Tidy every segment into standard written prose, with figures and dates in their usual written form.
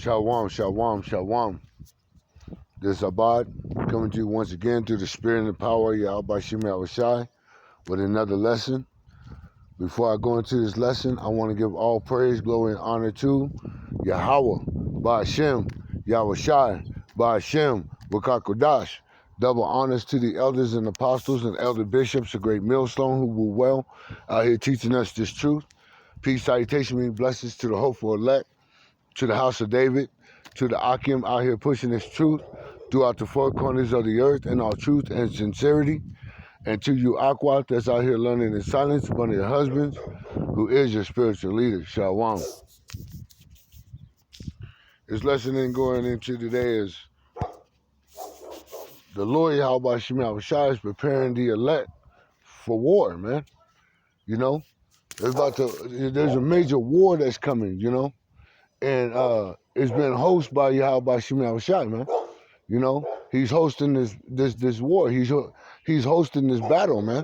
Shalom, shalom, shalom. This is Abad coming to you once again through the spirit and the power of Yahweh Shemel Shai with another lesson. Before I go into this lesson, I want to give all praise, glory, and honor to Yahweh, Ba'ashem, Yahweh Shai, Ba'ashem, Wakakodash. Double honors to the elders and apostles and elder bishops, a great millstone who will well out here teaching us this truth. Peace, salutation, and blessings to the hopeful elect, to the house of David, to the Akim out here pushing this truth throughout the four corners of the earth in all truth and sincerity. And to you, Aquat, that's out here learning in silence, one of your husbands, who is your spiritual leader, Shalom. This lesson in going into today is the Lord Yahweh Shemel Shai is preparing the elect for war, man. You know, there's a major war that's coming, you know, and it's been hosted by Yahweh Shemel Shai, man. You know, he's hosting this war. He's hosting this battle, man.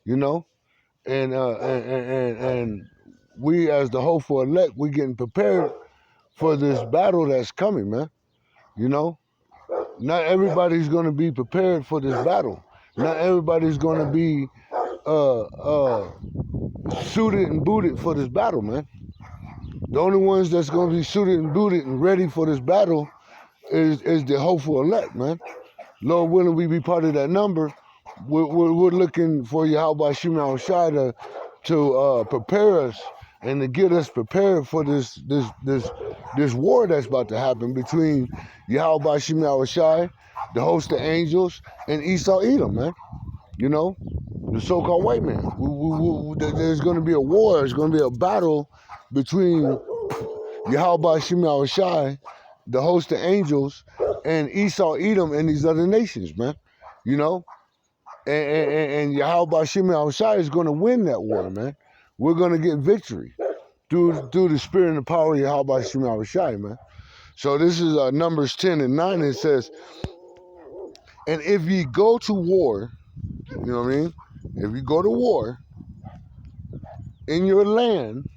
You know, and we as the hopeful elect, we getting prepared for this battle that's coming, man. You know, not everybody's gonna be prepared for this battle. Not everybody's gonna be suited and booted for this battle, man. The only ones that's gonna be suited and booted and ready for this battle is the hopeful elect, man. Lord willing, we be part of that number. We're looking for Yahweh Shemel Shai to prepare us and to get us prepared for this war that's about to happen between Yahweh Shemel Shai, the host of angels, and Esau Edom, man. You know, the so-called white man. There's going to be a war. There's going to be a battle between Yahweh Shemel Shai, the host of angels, and Esau Edom and these other nations, man. You know, and Yahweh Shemel Shai is going to win that war, man. We're going to get victory through the spirit and the power of Yahweh Shemel Shai, man. So this is Numbers 10 and 9. It says, and if ye go to war, you know what I mean? If you go to war in your land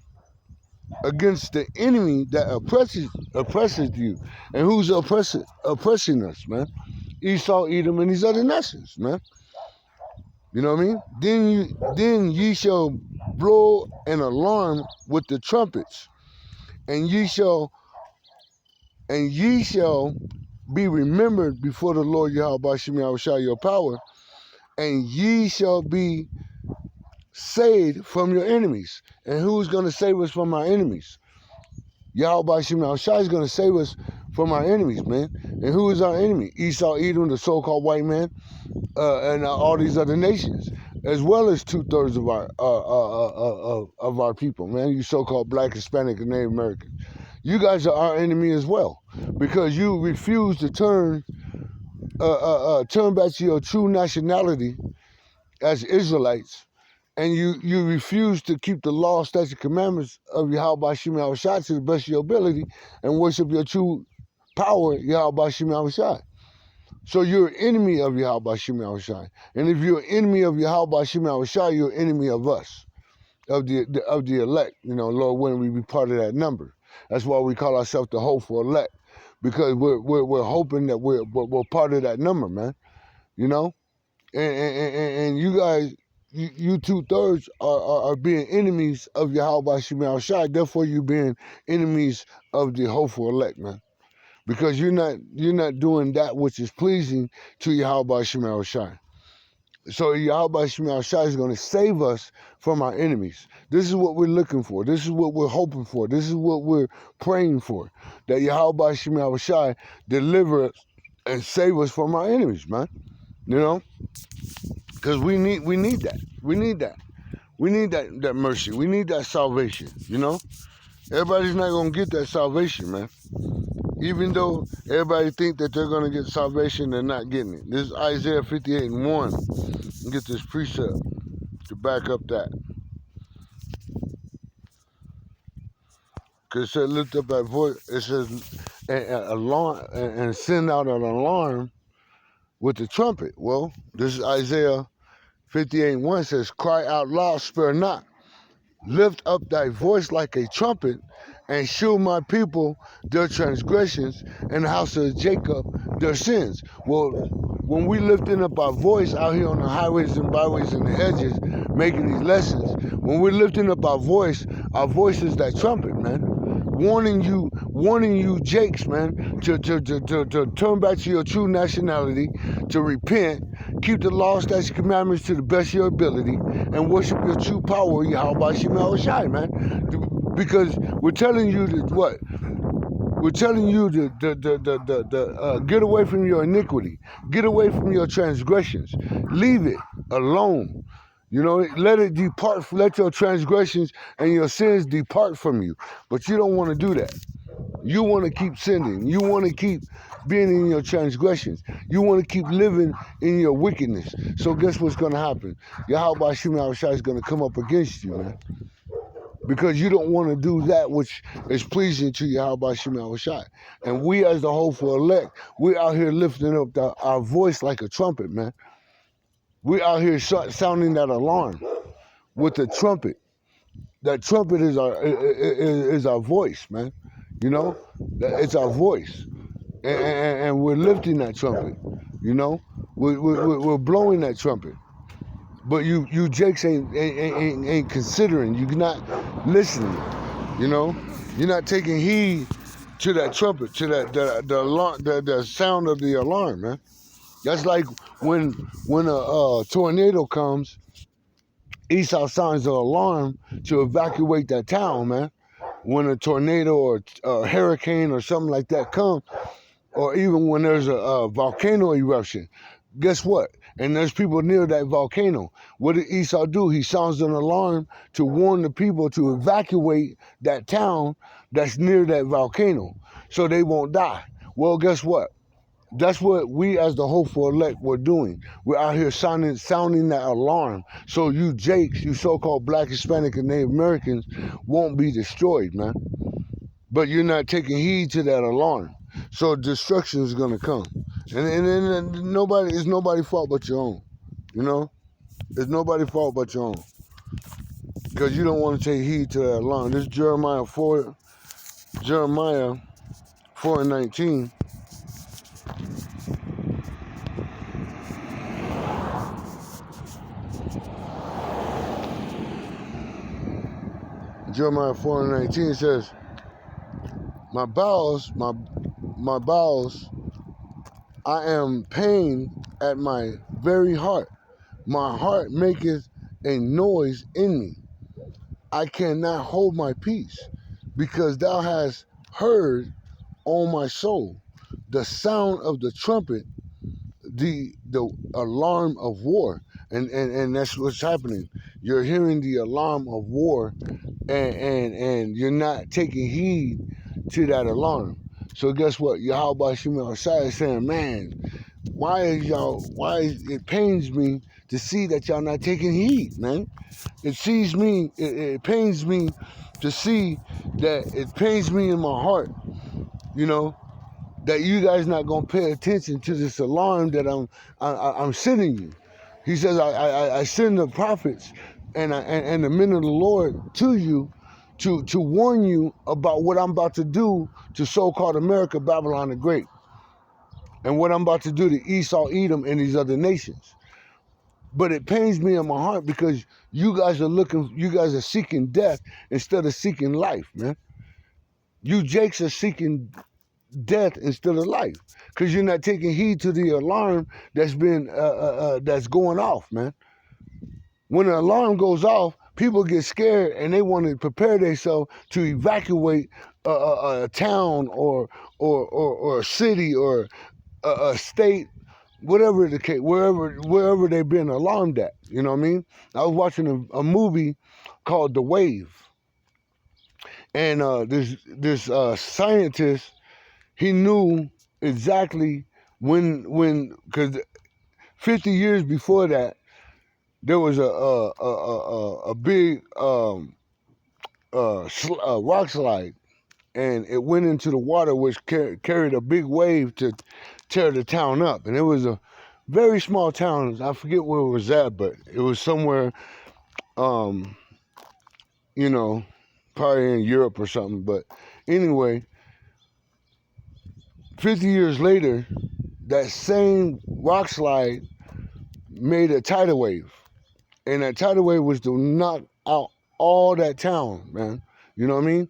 against the enemy that oppresses you, and who's oppressing us, man? Esau, Edom, and these other nations, man. You know what I mean? Then ye shall blow an alarm with the trumpets, and ye shall be remembered before the Lord Yahweh Shemel Shai your power, and ye shall be saved from your enemies. And who's going to save us from our enemies? Yahweh Shemel Shai is going to save us from our enemies, man. And who is our enemy? Esau Edom, the so-called white man, and all these other nations, as well as 2/3 of our people, man. You so-called Black, Hispanic, and Native Americans. You guys are our enemy as well, because you refuse to turn back to your true nationality as Israelites, and you refuse to keep the law, statutes, commandments of Yahweh Shemel Shai to the best of your ability, and worship your true power, Yahweh Shemel Shai. So you're an enemy of Yahweh Shemel Shai. And if you're an enemy of Yahweh Shemel Shai, you're an enemy of us, of the elect. You know, Lord willing, we be part of that number. That's why we call ourselves the hopeful elect, because we're hoping that we're part of that number, man. You know, and you guys, you 2/3 are being enemies of Yahweh Shemel Shai. Therefore, you being enemies of the hopeful elect, man. Because you're not doing that which is pleasing to Yahweh Shemel Shai. So Yahweh Shemel Shai is going to save us from our enemies. This is what we're looking for. This is what we're hoping for. This is what we're praying for. That Yahweh Shemel Shai deliver us and save us from our enemies, man. You know? Because we need that. We need that. We need that mercy. We need that salvation, you know? Everybody's not going to get that salvation, man. Even though everybody think that they're going to get salvation, they're not getting it. This is Isaiah 58 and 1. Get this precept to back up that. Because it said, lift up that voice. It says, alarm, and send out an alarm with the trumpet. Well, this is Isaiah 58 and 1. It says, cry out loud, spare not. lift up thy voice like a trumpet, and shew my people their transgressions, and the house of Jacob their sins. Well, when we lifting up our voice out here on the highways and byways and the hedges, making these lessons, when we're lifting up our voice is that trumpet, man. Warning you, Jakes, man, to turn back to your true nationality, to repent, keep the law, statutes, commandments to the best of your ability, and worship your true power, Yahweh Shema Shai, man. Because we're telling you that what? We're telling you to get away from your iniquity, get away from your transgressions, leave it alone. You know, let it depart. Let your transgressions and your sins depart from you. But you don't want to do that. You want to keep sinning. You want to keep being in your transgressions. You want to keep living in your wickedness. So guess what's going to happen? Yahweh Shema Shai is going to come up against you, man. Because you don't want to do that which is pleasing to Yahweh Shema Shai. And we as the hopeful elect, we're out here lifting up our voice like a trumpet, man. We're out here sounding that alarm with the trumpet. That trumpet is our voice, man. You know, it's our voice, and we're lifting that trumpet. You know, we're blowing that trumpet. But you Jakes ain't considering. You're not listening. You know, you're not taking heed to that trumpet, to that the alarm, the sound of the alarm, man. That's like when a tornado comes, Esau sounds the alarm to evacuate that town, man. When a tornado or a hurricane or something like that comes, or even when there's a volcano eruption, guess what? And there's people near that volcano. What did Esau do? He sounds an alarm to warn the people to evacuate that town that's near that volcano so they won't die. Well, guess what? That's what we as the hopeful elect were doing. We're out here sounding that alarm so you Jakes, you so-called Black, Hispanic, and Native Americans won't be destroyed, man. But you're not taking heed to that alarm. So destruction is going to come. And it's nobody's fault but your own. You know? It's nobody's fault but your own. Because you don't want to take heed to that alarm. This is Jeremiah 4:19. Jeremiah 4:19 says, my bowels, I am pained at my very heart. My heart maketh a noise in me. I cannot hold my peace, because thou hast heard, O my soul, the sound of the trumpet, the alarm of war. And that's what's happening. You're hearing the alarm of war, and you're not taking heed to that alarm. So guess what? Yahweh Shema Shai is saying, man, it pains me to see that y'all not taking heed, man. It pains me to see that, it pains me in my heart, you know, that you guys not gonna pay attention to this alarm that I'm sending you. He says, I send the prophets and the men of the Lord to you to warn you about what I'm about to do to so-called America, Babylon the Great, and what I'm about to do to Esau, Edom, and these other nations. But it pains me in my heart because you guys are seeking death instead of seeking life, man. You Jakes are seeking death instead of life because you're not taking heed to the alarm that's going off, man. When the alarm goes off, people get scared and they want to prepare themselves to evacuate a town or a city or a state, whatever the case, wherever they've been alarmed at. You know what I mean? I was watching a movie called The Wave, and this scientist, he knew exactly when, because 50 years before that, there was a big rock slide, and it went into the water, which carried a big wave to tear the town up. And it was a very small town. I forget where it was at, but it was somewhere you know, probably in Europe or something. But anyway, 50 years later, that same rock slide made a tidal wave. And that tidal wave was to knock out all that town, man. You know what I mean?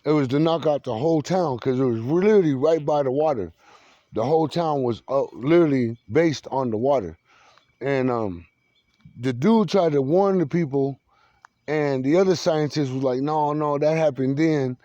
It was to knock out the whole town because it was literally right by the water. The whole town was literally based on the water. And the dude tried to warn the people, and the other scientists was like, no, that happened then.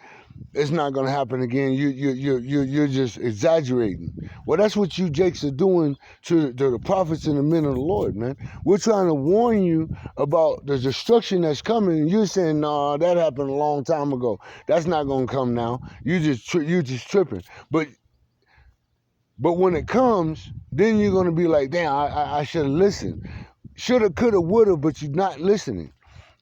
It's not gonna happen again. You're just exaggerating. Well, that's what you Jakes are doing to the prophets and the men of the Lord, man. We're trying to warn you about the destruction that's coming, and you're saying, "No, that happened a long time ago. That's not gonna come now. You just tripping." But when it comes, then you're gonna be like, "Damn, I should have listened. Shoulda, coulda, woulda," but you're not listening.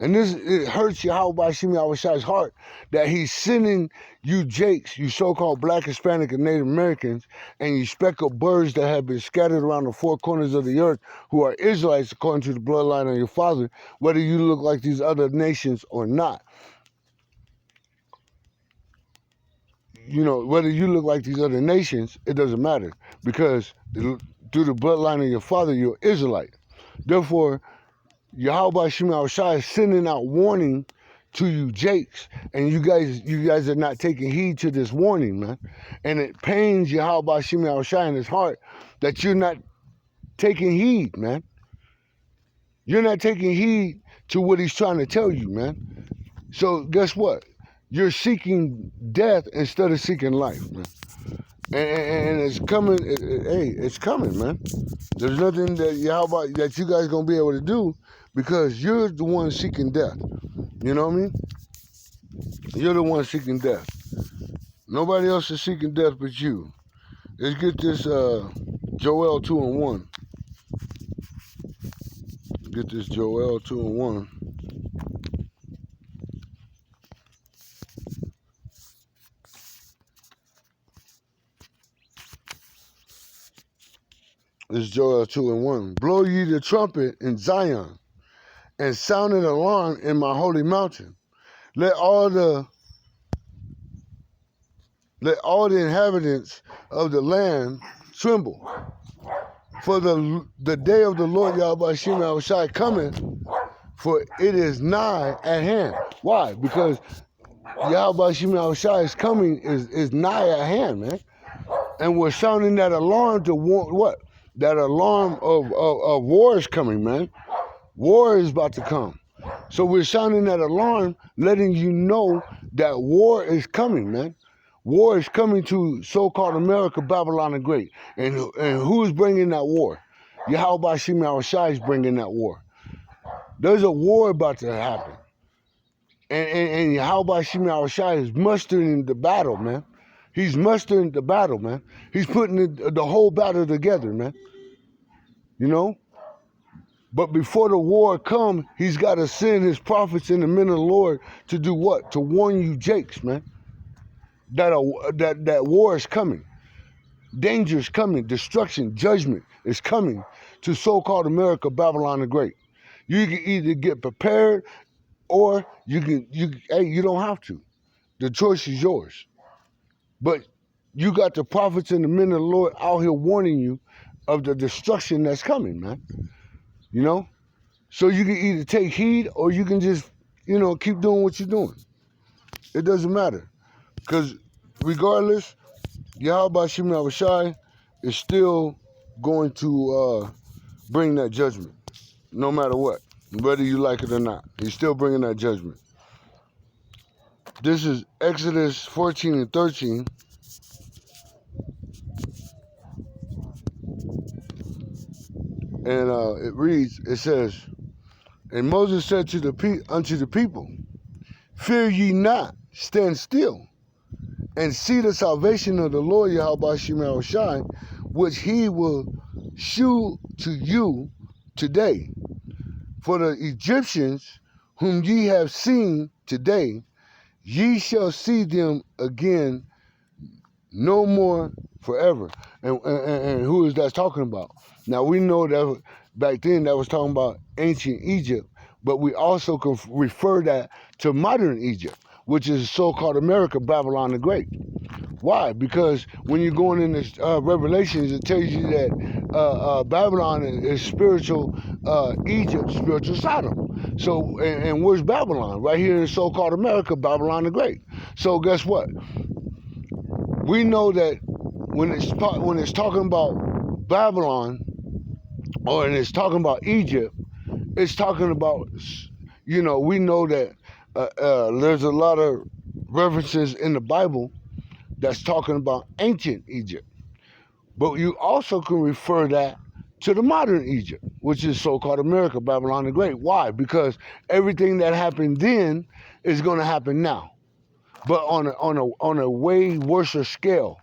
And it hurts Yahweh Shimi Awashai's heart that he's sending you Jakes, you so-called Black, Hispanic, and Native Americans, and you speckled birds that have been scattered around the four corners of the earth, who are Israelites according to the bloodline of your father, whether you look like these other nations or not. You know, whether you look like these other nations, it doesn't matter, because through the bloodline of your father, you're Israelite. Therefore, Yahweh Shema Shai is sending out warning to you Jakes, and you guys are not taking heed to this warning, man. And it pains Yahweh Shema Shai in his heart that you're not taking heed, man. You're not taking heed to what he's trying to tell you, man. So guess what? You're seeking death instead of seeking life, man. And it's coming. Hey, it's coming, man. There's nothing that Yahweh that you guys gonna be able to do, because you're the one seeking death. You know what I mean? You're the one seeking death. Nobody else is seeking death but you. Let's get this Joel 2:1. Get this Joel 2:1. This is Joel 2:1. Blow ye the trumpet in Zion, and sound an alarm in my holy mountain. Let all the inhabitants of the land tremble. For the day of the Lord Yahweh Shema Shai cometh, for it is nigh at hand. Why? Because Yahweh Shema Shai is coming, is nigh at hand, man. And we're sounding that alarm to warn what? That alarm of war is coming, man. War is about to come. So we're sounding that alarm, letting you know that war is coming, man. War is coming to so-called America, Babylon the Great. And who's bringing that war? Yahweh Shema Shai is bringing that war. There's a war about to happen. And Yahweh Shema Shai is mustering the battle, man. He's mustering the battle, man. He's putting the whole battle together, man. You know? But before the war comes, he's got to send his prophets and the men of the Lord to do what? To warn you Jakes, man. That war is coming. Danger is coming. Destruction, judgment is coming to so-called America, Babylon the Great. You can either get prepared, or you don't have to. The choice is yours. But you got the prophets and the men of the Lord out here warning you of the destruction that's coming, man. You know? So you can either take heed, or you can just, keep doing what you're doing. It doesn't matter. Because regardless, Yahweh Shema Shai is still going to bring that judgment, no matter what, whether you like it or not. He's still bringing that judgment. This is Exodus 14:13. And it reads, it says, and Moses said unto the people, fear ye not, stand still, and see the salvation of the Lord Yahweh Shema Shai, which he will shew to you today. For the Egyptians whom ye have seen today, ye shall see them again no more forever. And who is that talking about? Now we know that back then that was talking about ancient Egypt, but we also can refer that to modern Egypt, which is so-called America, Babylon the Great. Why? Because when you're going in this Revelations, it tells you that Babylon is spiritual Egypt, spiritual Sodom. So, and where's Babylon? Right here in so-called America, Babylon the Great. So guess what? We know that when it's talking about Babylon, or it's talking about Egypt, it's talking about, we know that there's a lot of references in the Bible that's talking about ancient Egypt. But you also can refer that to the modern Egypt, which is so-called America, Babylon the Great. Why? Because everything that happened then is going to happen now, but on a way worse scale.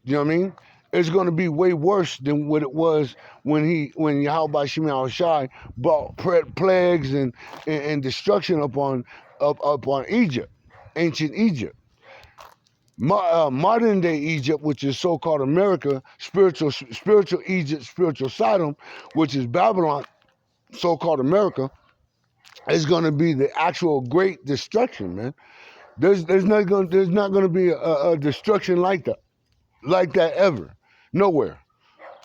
You know what I mean? It's going to be way worse than what it was when Yahweh Shema Shai brought plagues and destruction upon Egypt, ancient Egypt. Modern day Egypt, which is so-called America, spiritual Egypt, spiritual Sodom, which is Babylon, so-called America, is going to be the actual great destruction, man. There's not going to be a destruction like that ever, nowhere.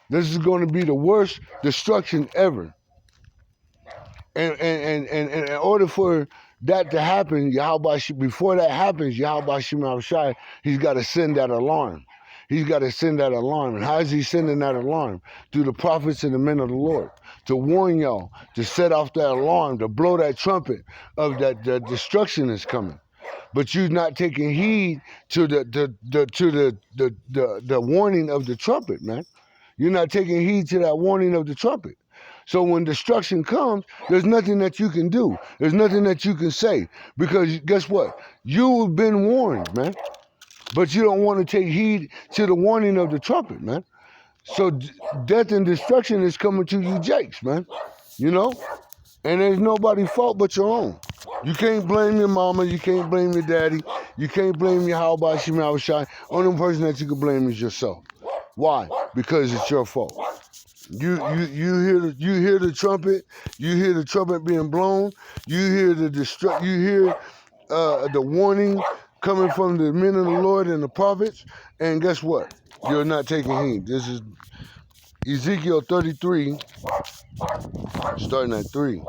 This is going to be the worst destruction ever. And in order for that to happen, before that happens, Yahweh Shema Shai, he's got to send that alarm. He's got to send that alarm. And how is he sending that alarm? Through the prophets and the men of the Lord, to warn y'all, to set off that alarm, to blow that trumpet of that the destruction is coming. But you're not taking heed to the warning of the trumpet, man. You're not taking heed to that warning of the trumpet. So when destruction comes, there's nothing that you can do. There's nothing that you can say. Because guess what? You've been warned, man. But you don't want to take heed to the warning of the trumpet, man. So death and destruction is coming to you jakes, man. You know? And there's nobody's fault but your own. You can't blame your mama. You can't blame your daddy. You can't blame your Yahweh Shema Shai. Only person that you can blame is yourself. Why? Because it's your fault. You hear the trumpet. You hear the trumpet being blown. You hear the warning coming from the men of the Lord and the prophets. And guess what? You're not taking heed. This is Ezekiel 33, starting at 3.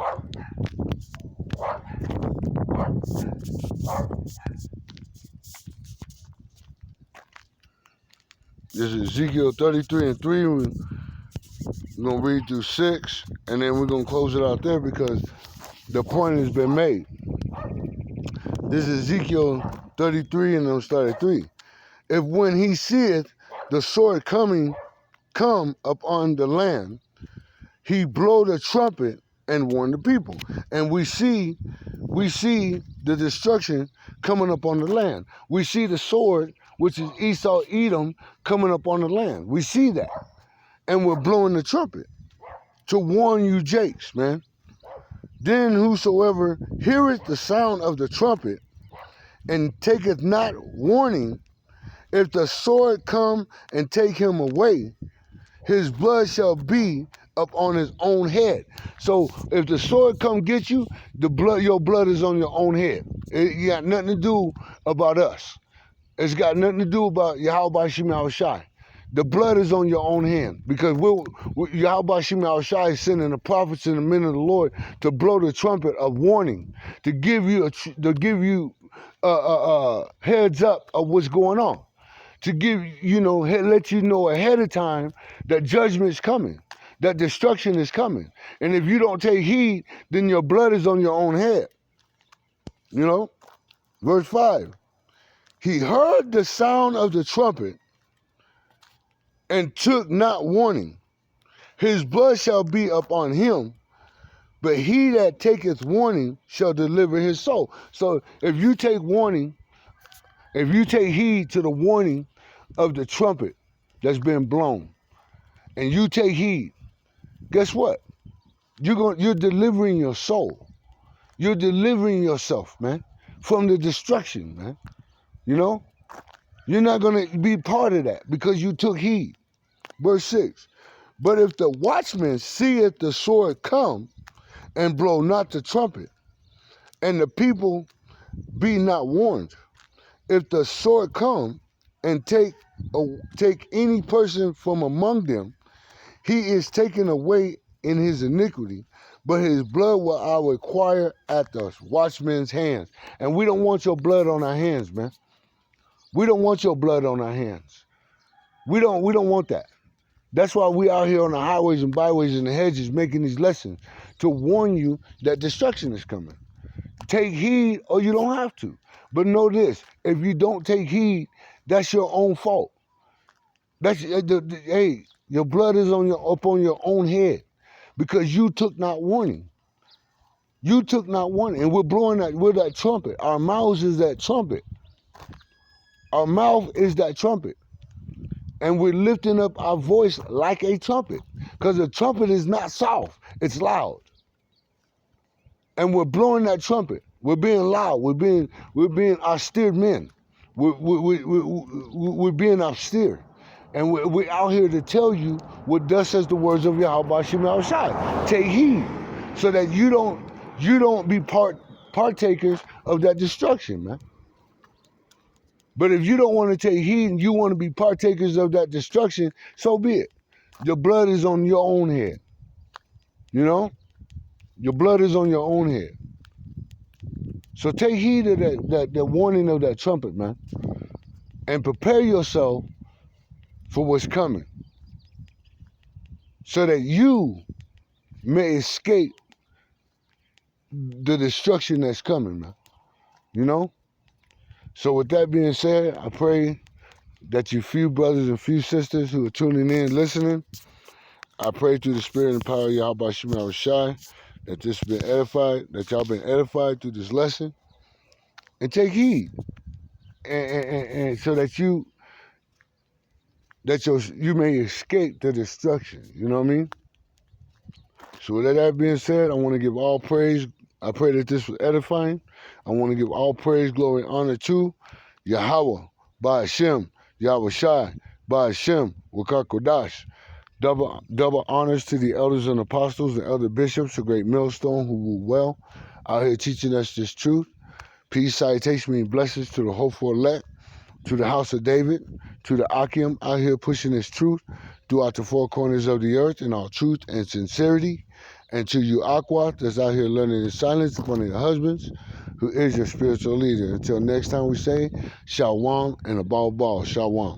This is Ezekiel 33 and 3. We're going to read through 6, and then we're going to close it out there because the point has been made. This is Ezekiel 33, and I'm start at 3. If when he seeth the sword come upon the land, he blow the trumpet and warn the people. And we see the destruction coming up on the land. We see the sword, which is Esau, Edom, coming up on the land. We see that. And we're blowing the trumpet to warn you jakes, man. Then whosoever heareth the sound of the trumpet and taketh not warning, if the sword come and take him away, his blood shall be up on his own head. So if the sword come get you, your blood is on your own head. It got nothing to do about us. It's got nothing to do about Yahweh Shema Shai. The blood is on your own hand because Yahweh Shema Shai is sending the prophets and the men of the Lord to blow the trumpet of warning, to give you heads up of what's going on, to let you know ahead of time that judgment's coming, that destruction is coming. And if you don't take heed, then your blood is on your own head. You know? Verse 5. He heard the sound of the trumpet and took not warning. His blood shall be upon him, but he that taketh warning shall deliver his soul. So if you take warning, if you take heed to the warning of the trumpet that's been blown, and you take heed, guess what? You're delivering your soul. You're delivering yourself, man, from the destruction, man. You know? You're not going to be part of that because you took heed. Verse 6. But if the watchman seeth the sword come and blow not the trumpet, and the people be not warned. If the sword come and take any person from among them, he is taken away in his iniquity, but his blood will I require at the watchman's hands. And we don't want your blood on our hands, man. We don't want your blood on our hands. We don't want that. That's why we out here on the highways and byways and the hedges making these lessons to warn you that destruction is coming. Take heed or you don't have to. But know this, if you don't take heed, that's your own fault. Hey, your blood is up on your own head because you took not warning. You took not warning, and we're blowing that trumpet. Our mouths is that trumpet. Our mouth is that trumpet. And we're lifting up our voice like a trumpet because a trumpet is not soft, it's loud. And we're blowing that trumpet. We're being loud. We're being austere men. We're being austere. And we're out here to tell you what thus says the words of Yahweh Shema Shai. Take heed so that you don't be partakers of that destruction, man. But if you don't want to take heed and you want to be partakers of that destruction, so be it. Your blood is on your own head. You know? Your blood is on your own head. So take heed of that warning of that trumpet, man. And prepare yourself for what's coming. So that you may escape the destruction that's coming, man. You know? So with that being said, I pray that you few brothers and few sisters who are tuning in, listening, I pray through the spirit and power of Yahweh Shema Shai that this has been edified, that y'all been edified through this lesson. And take heed. And so that you may escape the destruction. You know what I mean? So with that being said, I want to give all praise. I pray that this was edifying. I want to give all praise, glory, and honor to Yahweh, by Hashem, Yahweh Shai, by Hashem, Wakar Kodash. Double honors to the elders and apostles and other bishops, a great millstone who rule well, out here teaching us this truth. Peace, salutation, and blessings to the hopeful elect, to the house of David, to the Akim out here pushing this truth throughout the four corners of the earth in all truth and sincerity. And to you, Aqua, that's out here learning in silence from your husbands, who is your spiritual leader. Until next time we say, Shalom and above all, Shalom.